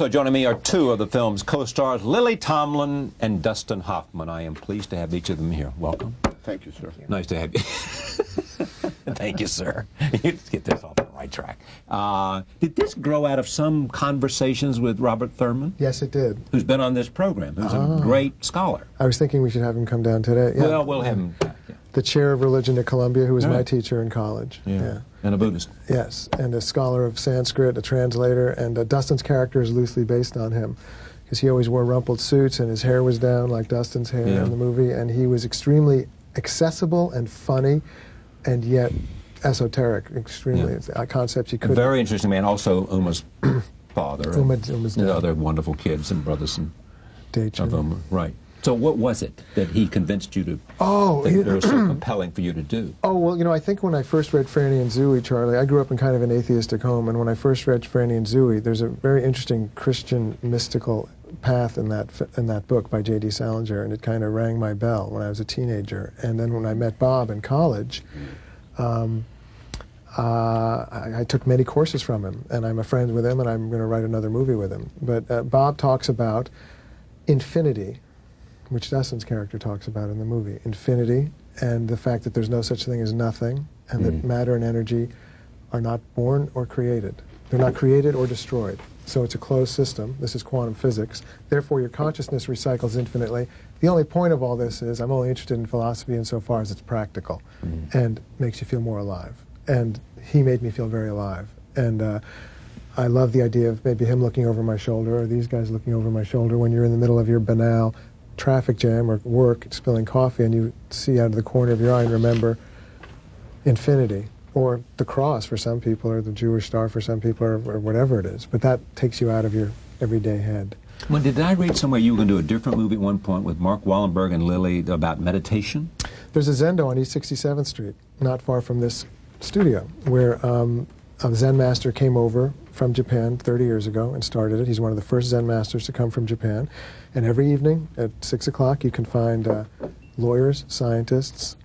Also joining me are two of the film's co-stars, Lily Tomlin and Dustin Hoffman. I am pleased to have each of them here. Welcome. Thank you, sir. Nice to have you. Thank you, sir. Let's get this off the right track. Did this grow out of some conversations with Robert Thurman? Yes, it did. Who's been on this program, who's a great scholar. I was thinking we should have him come down today. Yeah. Well, we'll have him back, yeah. The chair of religion at Columbia, who was my teacher in college. Yeah. And a Buddhist. Yes, and a scholar of Sanskrit, a translator, and Dustin's character is loosely based on him, because he always wore rumpled suits and his hair was down like Dustin's hair in the movie, and he was extremely accessible and funny, and yet esoteric, extremely. Concepts you couldn't. Very interesting man. Also, Uma's father. Uma's and the other wonderful kids and brothers and of Uma. Right. So what was it that he convinced you to think it was so compelling for you to do? Oh, well, you know, I think when I first read Franny and Zooey, Charlie, I grew up in kind of an atheistic home, and when I first read Franny and Zooey, there's a very interesting Christian mystical path in that book by J.D. Salinger, and it kind of rang my bell when I was a teenager. And then when I met Bob in college, I took many courses from him, and I'm a friend with him, and I'm going to write another movie with him. But Bob talks about infinity, which Dustin's character talks about in the movie, infinity, and the fact that there's no such thing as nothing, and that matter and energy are not born or created. They're not created or destroyed. So it's a closed system. This is quantum physics. Therefore, your consciousness recycles infinitely. The only point of all this is I'm only interested in philosophy insofar as it's practical and makes you feel more alive. And he made me feel very alive. And I love the idea of maybe him looking over my shoulder or these guys looking over my shoulder when you're in the middle of your banal traffic jam or work, spilling coffee, and you see out of the corner of your eye and remember infinity, or the cross for some people, or the Jewish star for some people, or whatever it is. But that takes you out of your everyday head. Well, did I read somewhere you were going to do a different movie at one point with Mark Wallenberg and Lily about meditation? There's a Zendo on East 67th Street, not far from this studio, where a Zen master came over from Japan 30 years ago and started it. He's one of the first Zen masters to come from Japan. And every evening at 6 o'clock you can find lawyers, scientists,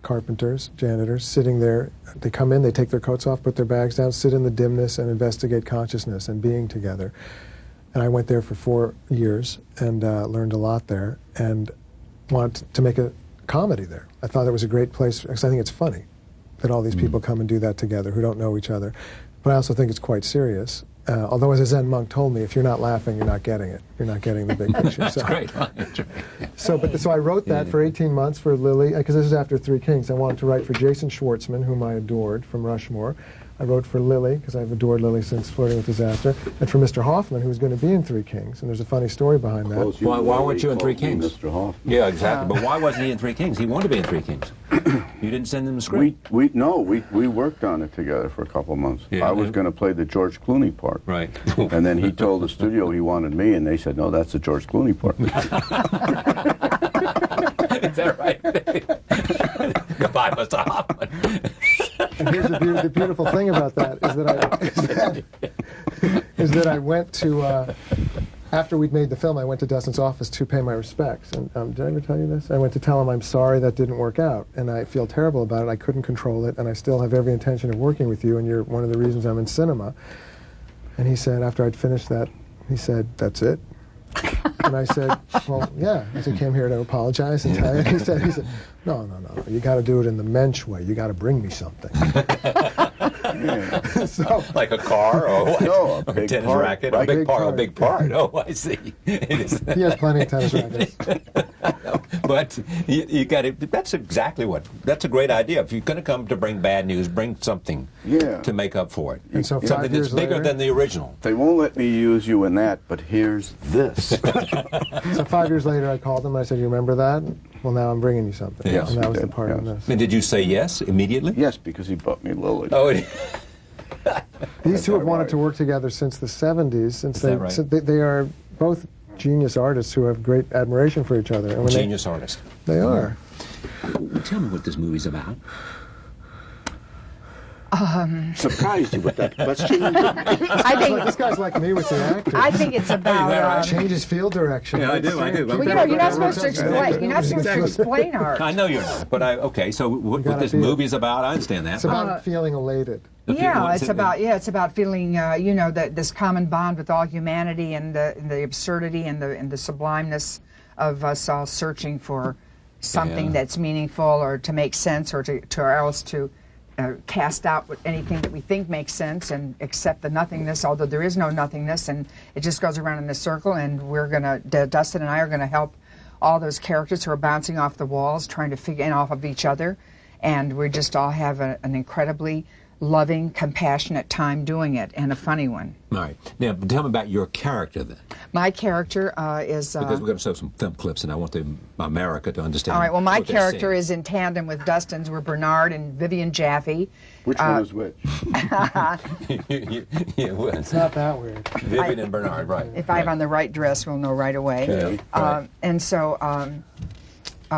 carpenters, janitors sitting there. They come in, they take their coats off, put their bags down, sit in the dimness and investigate consciousness and being together. And I went there for 4 years and learned a lot there and wanted to make a comedy there. I thought it was a great place because I think it's funny that all these people come and do that together who don't know each other. But I also think it's quite serious. Although, as a Zen monk told me, if you're not laughing, you're not getting it. You're not getting the big picture. That's so, great. So I wrote that for 18 months for Lily, because this is after Three Kings. I wanted to write for Jason Schwartzman, whom I adored from Rushmore. I wrote for Lily, because I've adored Lily since Flirting with Disaster, and for Mr. Hoffman, who was going to be in Three Kings. And there's a funny story behind that. Why weren't you in Three Kings? Mr. Hoffman. Yeah, exactly. But why wasn't he in Three Kings? He wanted to be in Three Kings. You didn't send him the script? We worked on it together for a couple of months. Yeah, I was going to play the George Clooney part. Right. And then he told the studio he wanted me, and they said, no, that's the George Clooney part. Is that right? Goodbye, Mr. Hoffman. And here's the beautiful thing about that is that I went to, after we'd made the film, I went to Dustin's office to pay my respects. And did I ever tell you this? I went to tell him I'm sorry that didn't work out, and I feel terrible about it. I couldn't control it, and I still have every intention of working with you, and you're one of the reasons I'm in cinema. And he said, after I'd finished that, he said, that's it? And I said, well, yeah. I said, came here to apologize and tell you. He said, no, you got to do it in the mensch way. You got to bring me something. So, like a car or what? No, a big tennis part, racket? Right? A big part. Oh, I see. He has plenty of tennis rackets. But you got it. That's exactly that's a great idea. If you're going to come to bring bad news, bring something to make up for it. And so something that's bigger than the original. They won't let me use you in that, but here's this. So 5 years later, I called him and I said, you remember that? Well, now I'm bringing you something. Yes, and that was the part of this. And did you say yes immediately? Yes, because he bought me Lily. Oh, These two have wanted to work together since the 70s. Since they are both genius artists who have great admiration for each other. And genius artists. They are. Tell me what this movie's about. Surprised you with that question? I think This guy's like me with the actor. I think it's about. Changes field direction. Yeah, I do. Well, you're not supposed to explain. You're not supposed to explain art. I know you're not, but okay. So what gotta this feel. movie's about, I understand that. It's about feeling elated. Yeah, it's about feeling that this common bond with all humanity and the absurdity and the sublimeness of us all searching for something that's meaningful or to make sense or to cast out anything that we think makes sense and accept the nothingness, although there is no nothingness, and it just goes around in a circle. And Dustin and I are gonna help all those characters who are bouncing off the walls, trying to figure off of each other, and we just all have an incredibly loving, compassionate time doing it, and a funny one. All right. Now, tell me about your character then. My character is... Because we're going to show some film clips, and I want America to understand. All right, well, my what they're character seeing. is in tandem with Dustin's. We're Bernard and Vivian Jaffe. Which one is which? It's not that weird. Vivian and Bernard, right. If I have on the right dress, we'll know right away. Yeah, right. And so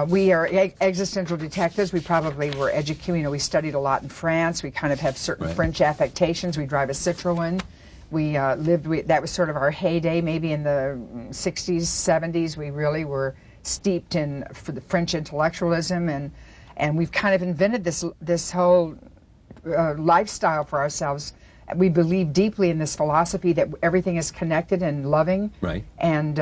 we are existential detectives. We probably were educated, we studied a lot in France. We kind of have certain French affectations. We drive a Citroën. We that was sort of our heyday, maybe in the 60s, 70s. We really were steeped in for the French intellectualism, and we've kind of invented this whole lifestyle for ourselves. We believe deeply in this philosophy that everything is connected and loving. Right. And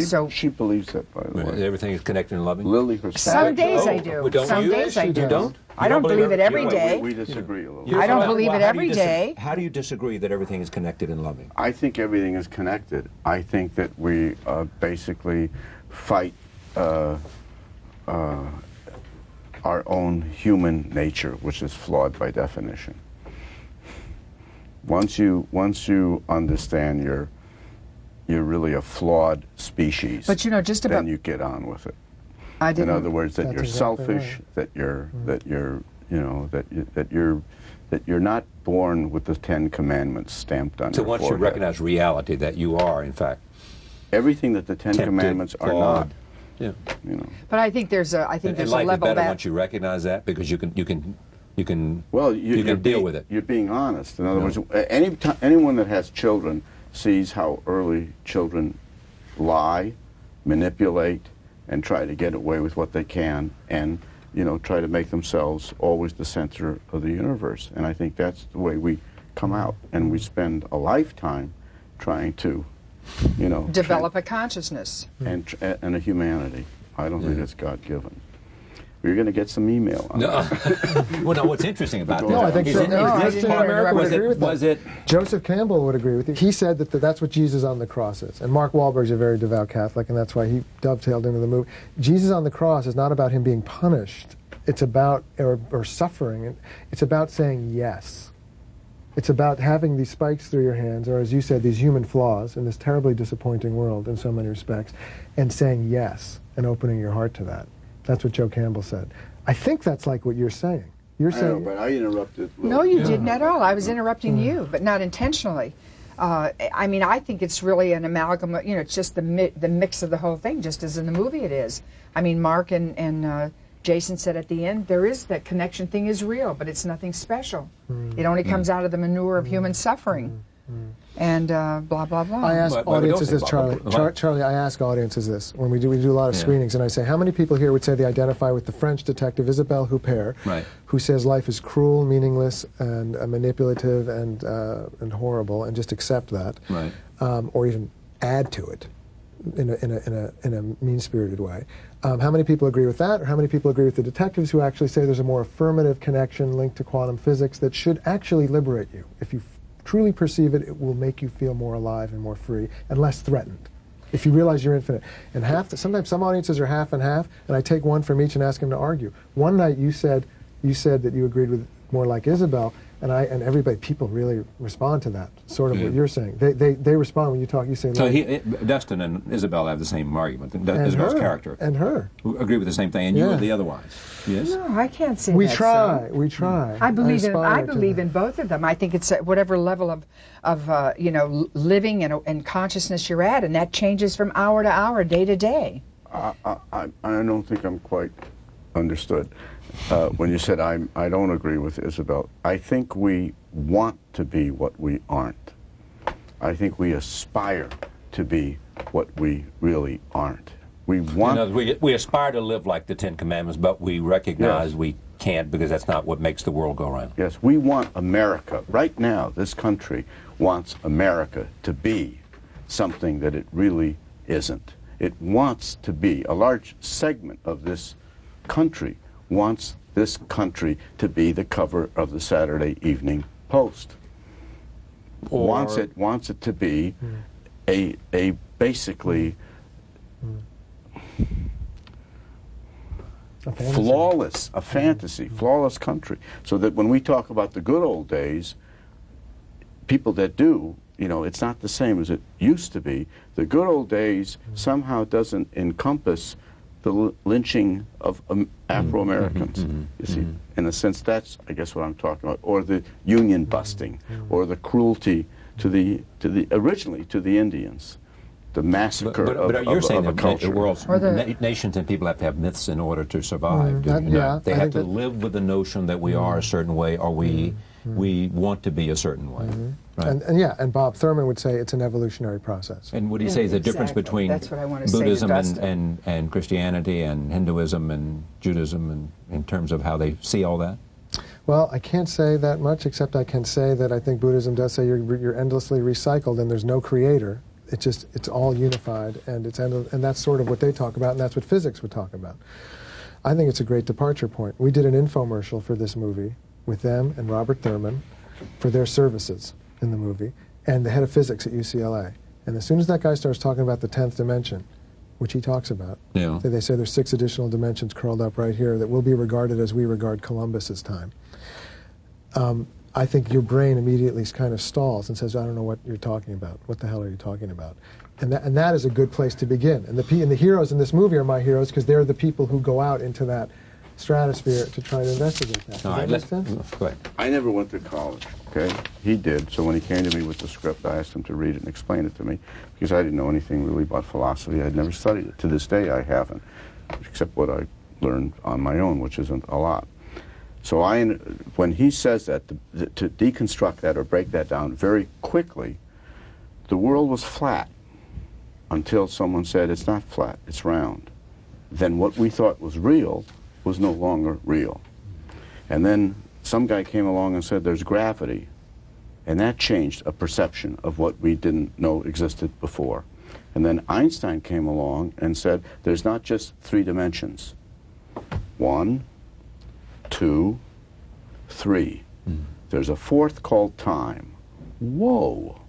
so She believes that, by the way. Everything is connected and loving. Lily herself. some days I do. Well, don't Some you? days I You do. don't? I don't believe it every day. We disagree a little. I don't believe it every day. How do you disagree that everything is connected and loving? I think everything is connected. I think that we basically fight our own human nature, which is flawed by definition. Once you understand you're really a flawed species, But just about then you get on with it. I In didn't. other words, that That's you're exactly selfish, right. that you're not born with the 10 Commandments stamped on So your once you forehead. recognize reality that you are, in fact, Everything that the 10 tempted, Commandments are flawed. not, Yeah. But I think there's a And level life is better that once you recognize that, because you can well, you you're can deal being- with it. You're being honest. In other words, anyone that has children sees how early children lie, manipulate, and try to get away with what they can, and try to make themselves always the center of the universe. And I think that's the way we come out, and we spend a lifetime trying to, develop a consciousness. and a humanity. I don't think it's God-given. We're going to get some email on that. No. Well, no. What's interesting about No, that? I think is so. it- No, is I this didn't part- America would agree with that. Was it? Joseph Campbell would agree with you. He said that that's what Jesus on the cross is. And Mark Wahlberg's a very devout Catholic, and that's why he dovetailed into the movie. Jesus on the cross is not about him being punished. It's about, or suffering. It's about saying yes. It's about having these spikes through your hands, or as you said, these human flaws in this terribly disappointing world in so many respects, and saying yes and opening your heart to that. That's what Joe Campbell said. I think that's like what you're saying. You're I know, saying, but I interrupted. No, you didn't at all. I was interrupting you, but not intentionally. I mean, I think it's really an amalgam. It's just the mix of the whole thing, just as in the movie it is. I mean, Mark and Jason said at the end, there is that connection thing is real, but it's nothing special. It only comes out of the manure of human suffering. And blah, blah, blah. I ask But audiences don't this, say blah, blah, blah. Charlie, I ask audiences this when we do a lot of screenings, and I say, how many people here would say they identify with the French detective Isabelle Huppert, Right. who says life is cruel, meaningless, and manipulative, and horrible, and just accept that, Right. or even add to it in a mean-spirited way. How many people agree with that, or how many people agree with the detectives who actually say there's a more affirmative connection linked to quantum physics that should actually liberate you? If you truly perceive it, it will make you feel more alive and more free and less threatened. If you realize you're infinite. And sometimes some audiences are half and half, and I take one from each and ask them to argue. One night you said that you agreed with more like Isabelle, and everybody, people really respond to that, sort of what you're saying. They respond when you talk, you say, So like, Dustin and Isabelle have the same argument. and Isabelle's her, character. and her. Who agree with the same thing, and you Yeah. are the otherwise. Yes? No, I can't say We that, try, sir. we try. I believe aspire to that. in both of them. I think it's at whatever level of living and consciousness you're at, and that changes from hour to hour, day to day. I don't think I'm quite understood. When you said I don't agree with Isabelle, I think we want to be what we aren't. I think we aspire to be what we really aren't. We want. We aspire to live like the Ten Commandments, but we recognize we can't because that's not what makes the world go around. Yes, we want America. Right now, this country wants America to be something that it really isn't. It wants to be, a large segment of this country wants this country to be the cover of the Saturday Evening Post. Wants it to be a basically a fantasy, flawless country. So that when we talk about the good old days, people that do, you know, it's not the same as it used to be. The good old days somehow doesn't encompass the lynching of Afro-Americans. You see, in a sense, that's, I guess, what I'm talking about, or the union busting, or the cruelty to the originally to the Indians, the massacre but you're saying of a culture. The world's nations and people have to have myths in order to survive. They have to live with the notion that we are a certain way, or we want to be a certain way. Right? And Bob Thurman would say it's an evolutionary process. And would he say the difference between Buddhism and Christianity and Hinduism and Judaism and in terms of how they see all that? Well, I can't say that much, except I can say that I think Buddhism does say you're endlessly recycled and there's no creator. It's all unified, and and that's sort of what they talk about, and that's what physics would talk about. I think it's a great departure point. We did an infomercial for this movie with them and Robert Thurman for their services in the movie, and the head of physics at UCLA. And as soon as that guy starts talking about the 10th dimension, which he talks about, they say there's 6 additional dimensions curled up right here that will be regarded as we regard Columbus's time. I think your brain immediately kind of stalls and says, I don't know what you're talking about. What the hell are you talking about? And that is a good place to begin. And the heroes in this movie are my heroes because they're the people who go out into that stratosphere to try to investigate that. Does that make sense? Go ahead. I never went to college, okay? He did, so when he came to me with the script, I asked him to read it and explain it to me because I didn't know anything really about philosophy. I'd never studied it. To this day, I haven't, except what I learned on my own, which isn't a lot. So when he says that, to deconstruct that or break that down very quickly, the world was flat until someone said it's not flat, it's round. Then what we thought was real was no longer real. And then some guy came along and said there's gravity, and that changed a perception of what we didn't know existed before. And then Einstein came along and said there's not just 3 dimensions. 1, 2, 3. There's a 4th called time. Whoa.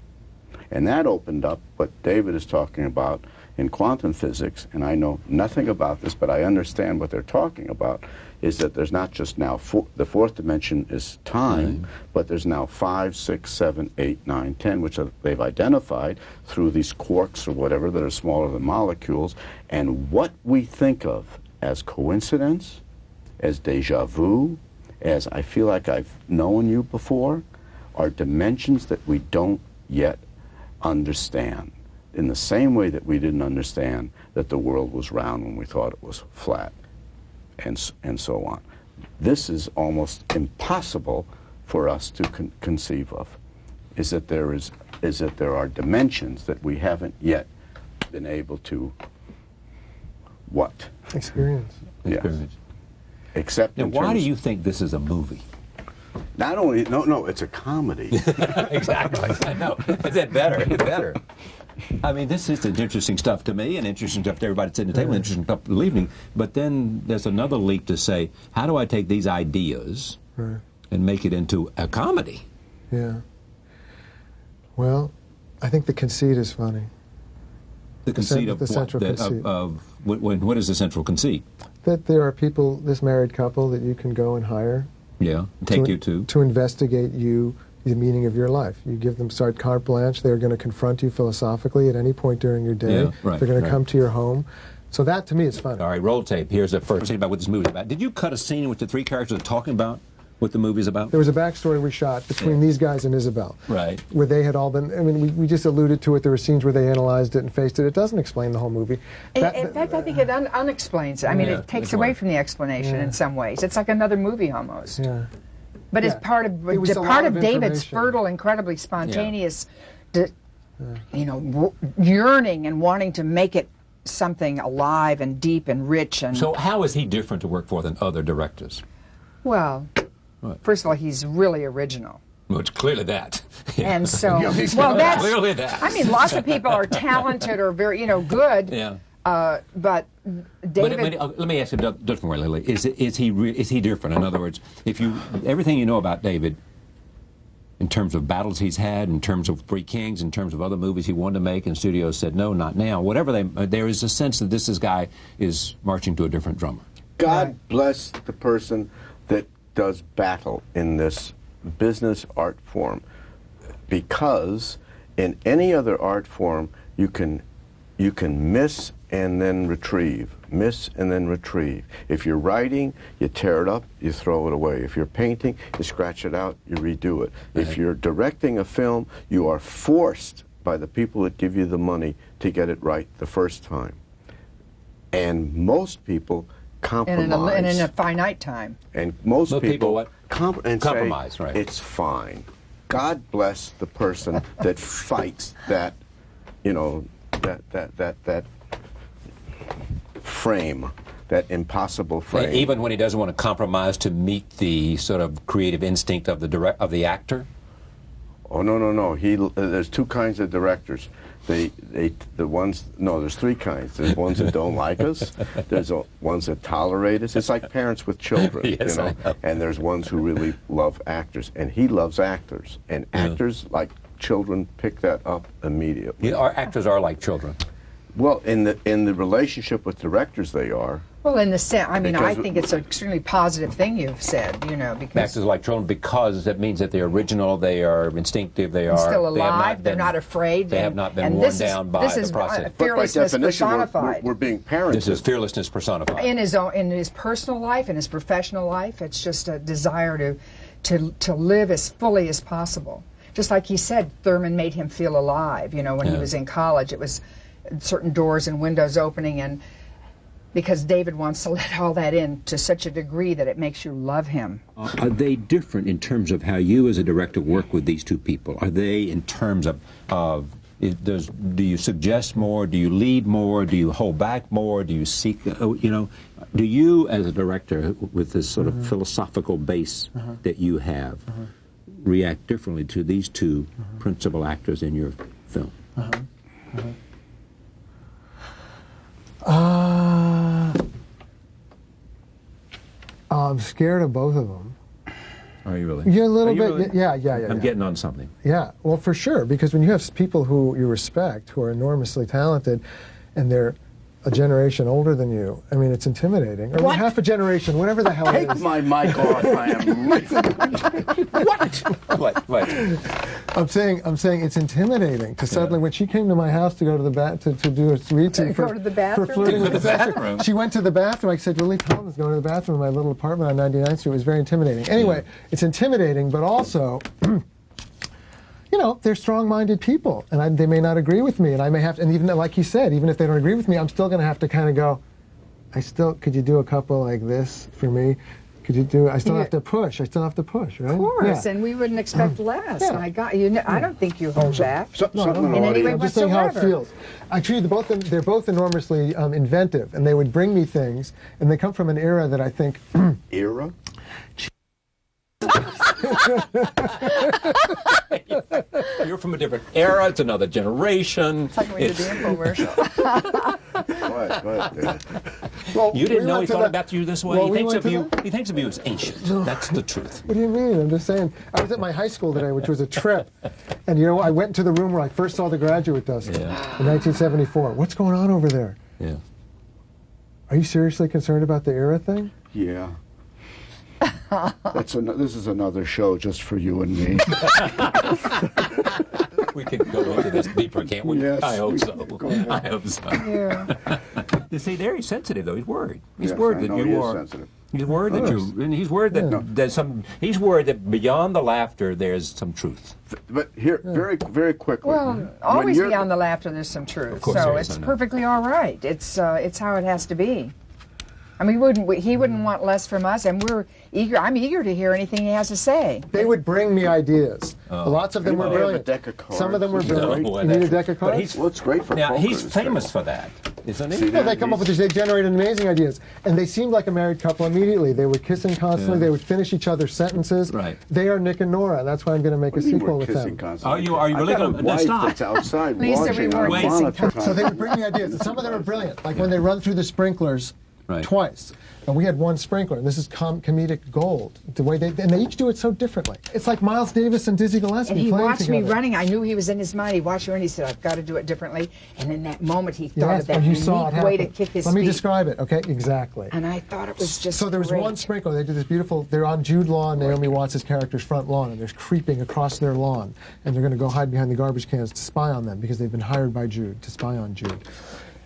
And that opened up what David is talking about in quantum physics, and I know nothing about this, but I understand what they're talking about, is that there's not just now, the 4th dimension is time, but there's now 5, 6, 7, 8, 9, 10, which they've identified through these quarks or whatever that are smaller than molecules, and what we think of as coincidence, as deja vu, as I feel like I've known you before, are dimensions that we don't yet understand. In the same way that we didn't understand that the world was round when we thought it was flat, and so on. This is almost impossible for us to conceive of. Is that there are dimensions that we haven't yet been able to experience. Yes. Except now, why do you think this is a movie? Not only, no, it's a comedy. Exactly. I know. Is that better? It's better. I mean, this is interesting stuff to me and interesting stuff to everybody sitting at the table, interesting stuff for the evening. But then there's another leap to say, how do I take these ideas and make it into a comedy? Yeah. Well, I think the conceit is funny. The conceit of the what? Central conceit. What is the central conceit? That there are people, this married couple, that you can go and hire. Yeah, take you to. To investigate the meaning of your life. You give them carte blanche. They're going to confront you philosophically at any point during your day. Yeah, right, they're going to come to your home. So that, to me, is funny. All right, roll tape. Here's the first scene about what this movie is about. Did you cut a scene in which the 3 characters are talking about what the movie's about? There was a backstory we shot between these guys and Isabelle. Right. Where they had all been, I mean, we just alluded to it. There were scenes where they analyzed it and faced it. It doesn't explain the whole movie. In fact, I think it unexplains it. I mean, it takes away from the explanation in some ways. It's like another movie almost. Yeah. But it's part of David's fertile, incredibly spontaneous, yearning and wanting to make it something alive and deep and rich. And so how is he different to work for than other directors? Well, first of all, he's really original. Well, it's clearly that. And so, well, that's clearly that. I mean, lots of people are talented or very, good. Yeah. But David. But let me ask you a different way, Lily. Is he different? In other words, everything you know about David, in terms of battles he's had, in terms of Three Kings, in terms of other movies he wanted to make, and studios said no, not now. Whatever there is a sense that this guy is marching to a different drummer. God bless the person that does battle in this business art form, because in any other art form you can miss and then retrieve, miss and then retrieve. If you're writing, you tear it up, you throw it away. If you're painting, you scratch it out, you redo it. Right. If you're directing a film, you are forced by the people that give you the money to get it right the first time. And most people compromise. And in a finite time. And most people what? Compromise, right. It's fine. God bless the person that fights that, that frame, that impossible frame. Even when he doesn't want to compromise to meet the sort of creative instinct of the actor? Oh, no. There's two kinds of directors. There's three kinds. There's ones that don't like us. There's ones that tolerate us. It's like parents with children, yes, I know. And there's ones who really love actors, and he loves actors. And actors, like children, pick that up immediately. Our actors are like children. Well, in the relationship with directors, they are. Well, in the sense, I mean, I think it's an extremely positive thing you've said, because actors are like children because that means that they're original, they are instinctive, they are still alive, they're not afraid. They have not been worn down by the process. Fearlessness personified. We're being parents. This is fearlessness personified. In his personal life, in his professional life, it's just a desire to live as fully as possible. Just like he said, Thurman made him feel alive. When he was in college, it was certain doors and windows opening, and because David wants to let all that in to such a degree that it makes you love him. Are they different in terms of how you as a director work with these two people? Are they in terms of do you suggest more? Do you lead more? Do you hold back more? Do you seek, do you as a director with this sort of philosophical base that you have react differently to these two principal actors in your film? I'm scared of both of them. Are you really? You're a little bit, really? yeah. I'm getting on something. Yeah, well, for sure, because when you have people who you respect, who are enormously talented, and they're a generation older than you, I mean, it's intimidating. Or half a generation, whatever the hell it is. Take my mic off, I am... What? I'm saying it's intimidating to suddenly, when she came to my house to go to the to do a sweet to go to the bathroom. For flirting with the bathroom. She went to the bathroom. I said, Lily Tomlin's going to the bathroom in my little apartment on 99th Street. It was very intimidating. Anyway, it's intimidating, but also, they're strong-minded people, and they may not agree with me, and I may have to, and even like you said, even if they don't agree with me, I'm still going to have to kind of go, could you do a couple like this for me? Could you do? I still have to push, right? Of course, and we wouldn't expect less. Yeah. I got you. I don't think you hold back In any way I'm just saying how it whatsoever. feels. Actually, they're both enormously inventive, and they would bring me things, and they come from an era that I think... Era? You're from a different era. It's another generation. It's like we did the infomercial. Well, You didn't know he went to thought the- about you this way. Well, he we thinks went of to you. He thinks of you as ancient. That's the truth. What do you mean? I'm just saying. I was at my high school today, which was a trip, and I went into the room where I first saw The Graduate, Dustin, in 1974. What's going on over there? Yeah. Are you seriously concerned about the era thing? Yeah. This is another show just for you and me. We can go into this deeper, can't we? Yes, I hope so. go ahead. I hope so. Yeah. You see, there he's sensitive, though. He's worried. He's Yes, worried I that know you he is are. sensitive. He's worried that he's worried that there's some. He's worried that beyond the laughter, there's some truth. But here, very, very quickly. Well, always beyond the laughter, there's some truth. Of course so there is, it's I know. perfectly all right. It's how it has to be. I mean, he wouldn't want less from us, and we're eager. I'm eager to hear anything he has to say. They would bring me ideas. Lots of them were Anybody have a brilliant. deck of cards? Some of them were brilliant. No, You need a deck of but cards? he's- Well, it's great for Now poker. he's It's famous terrible. for that, isn't he? See, Well, they come up with this. They generated amazing ideas, and they seemed like a married couple immediately. They were kissing constantly. Yeah. They would finish each other's sentences. Right. They are Nick and Nora, and that's why I'm going to make a What do you mean sequel we're with kissing them. constantly? Are you really I've got a gonna- wife stop. that's outside Please, that we watching on a weren't kissing monitor. So they would bring me ideas, and some of them are brilliant. Like when they run through the sprinklers Right. twice, and we had one sprinkler, and this is comedic gold. The way and they each do it so differently. It's like Miles Davis and Dizzy Gillespie And he playing watched me together. running. I knew he was in his mind. He watched me running. He said, "I've got to do it differently." And in that moment, he thought Yes, of that and you saw it unique way to happen. kick his Let me feet. describe it, okay? Exactly. And I thought it was just So there was great. one sprinkler. They do this beautiful. They're on Jude Law and Naomi Watts' character's front lawn, and there's creeping across their lawn, and they're going to go hide behind the garbage cans to spy on them because they've been hired by Jude to spy on Jude.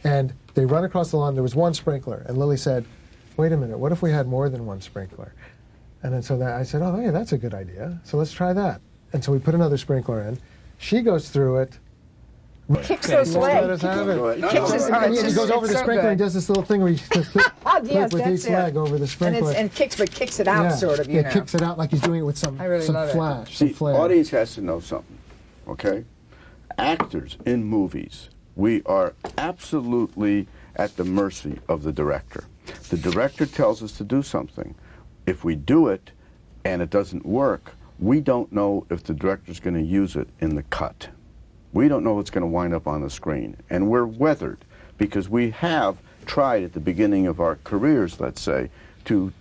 And they run across the lawn. There was one sprinkler, and Lily said, "Wait a minute. What if we had more than one sprinkler?" And then so I said, "Oh, yeah, that's a good idea. So let's try that." And so we put another sprinkler in. She goes through it. Kicks those Let legs. us have it. He kicks his- And he it's goes over so the sprinkler and good. does this little thing where he just flip Yes, with that's each it. leg over the sprinkler. And kicks it out, Yeah. sort of, you Yeah, know. kicks it out like he's doing it with some I really love it. flash, some See, flair. audience has to know something, okay? Actors in movies, we are absolutely at the mercy of the director. The director tells us to do something. If we do it and it doesn't work, we don't know if the director's going to use it in the cut. We don't know what's going to wind up on the screen. And we're weathered because we have tried at the beginning of our careers, let's say, to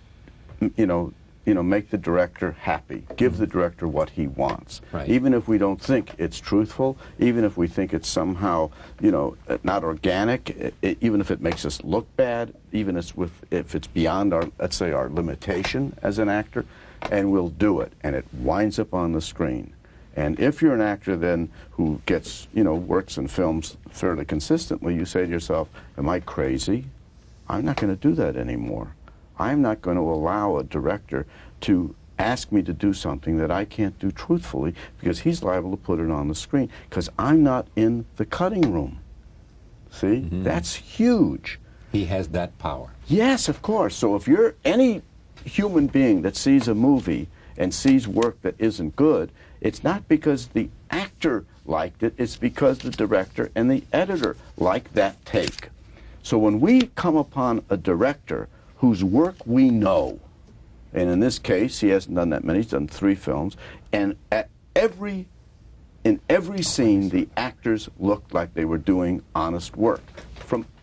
make the director happy, give the director what he wants. Right. Even if we don't think it's truthful, even if we think it's somehow, not organic, even if it makes us look bad, even if it's beyond our, let's say, our limitation as an actor, and we'll do it, and it winds up on the screen. And if you're an actor then who gets, works in films fairly consistently, you say to yourself, am I crazy? I'm not going to do that anymore. I'm not going to allow a director to ask me to do something that I can't do truthfully because he's liable to put it on the screen because I'm not in the cutting room. See? That's huge. He has that power. Yes, of course. So if you're any human being that sees a movie and sees work that isn't good, it's not because the actor liked it, it's because the director and the editor like that take. So when we come upon a director whose work we know, and in this case, he hasn't done that many, he's done 3 films, and in every scene, the actors looked like they were doing honest work,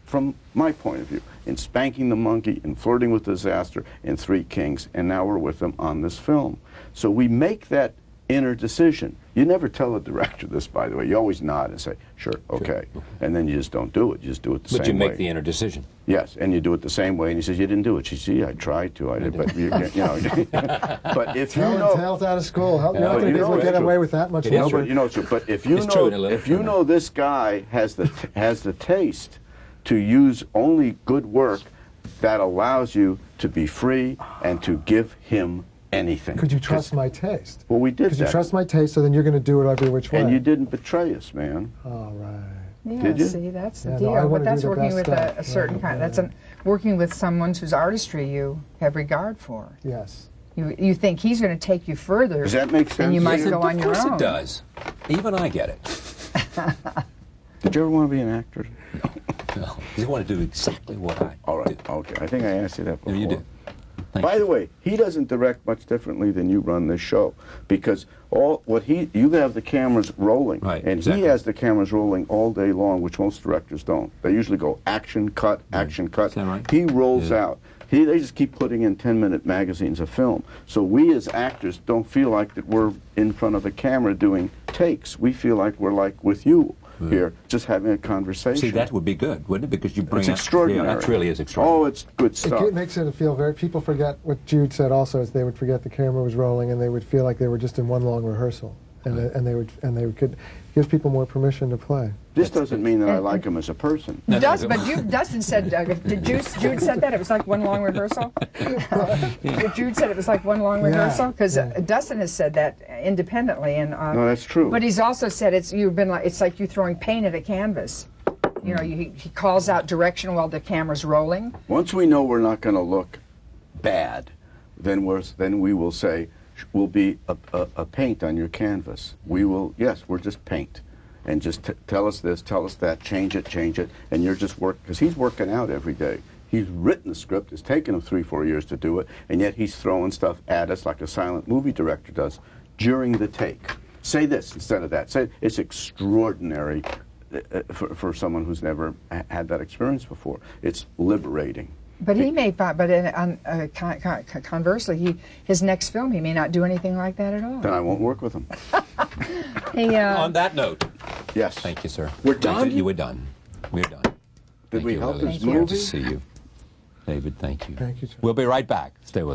from my point of view, in Spanking the Monkey, in Flirting with Disaster, in 3 Kings, and now we're with them on this film. So we make that inner decision. You never tell a director this, by the way. You always nod and say, sure, okay. And then you just don't do it. You just do it the same way. But you make the inner decision. Yes, and you do it the same way, and he says, you didn't do it. She says, I tried to. I did, but but if you know... Tails out of school. You're not but going you to be know able to it's get true. away with that much It is longer. true. But if you It's true in a know, little, if you know this guy has the taste to use only good work, that allows you to be free and to give him anything. Could you trust my taste? Well, we did Could you that. trust my taste, so then you're going to do it every which way. And you didn't betray us, man. All right. Yeah, Did you? see, that's the Yeah, no, deal. I But wanna do that's the working best with stuff. a certain kind. Yeah. That's working with someone whose artistry you have regard for. Yes. You think he's going to take you further. Does that make sense? than you might Yes, go on Of your course own. it does. Even I get it. Did you ever want to be an actor? No. You want to do exactly what I All right. do. Okay. I think I asked you that before. No, you did. Thank By you. the way, he doesn't direct much differently than you run this show, because you have the cameras rolling, Right, and exactly. he has the cameras rolling all day long, which most directors don't. They usually go action cut, action cut. Is that right? He rolls Yeah. out. They just keep putting in 10-minute magazines of film. So we as actors don't feel like that we're in front of a camera doing takes. We feel like we're like with you here, just having a conversation. See, that would be good, wouldn't it? Because you bring It's out- extraordinary. Yeah, that really is extraordinary. Oh, it's good stuff. It makes it feel very... People forget what Jude said also, is they would forget the camera was rolling and they would feel like they were just in one long rehearsal. and they could give people more permission to play. This doesn't mean that I like him as a person. Dustin said, did Jude said that? It was like one long rehearsal? Jude said it was like one long rehearsal? Because Dustin has said that independently. And no, that's true. But he's also said it's like you throwing paint at a canvas. You know, he calls out direction while the camera's rolling. Once we know we're not going to look bad, then we will say, we'll be a paint on your canvas. We will, yes, we're just paint. And just tell us this, tell us that, change it, and you're just because he's working out every day. He's written the script, it's taken him 3-4 years to do it, and yet he's throwing stuff at us like a silent movie director does during the take. Say this instead of that. Say it's extraordinary for someone who's never had that experience before. It's liberating. But he may find, conversely, his next film, he may not do anything like that at all. Then I won't work with him. On that note. Yes. Thank you, sir. We're done? You were done. We're done. Did we help this Lily. movie? Good to see you. David, thank you. Thank you, sir. We'll be right back. Stay with us.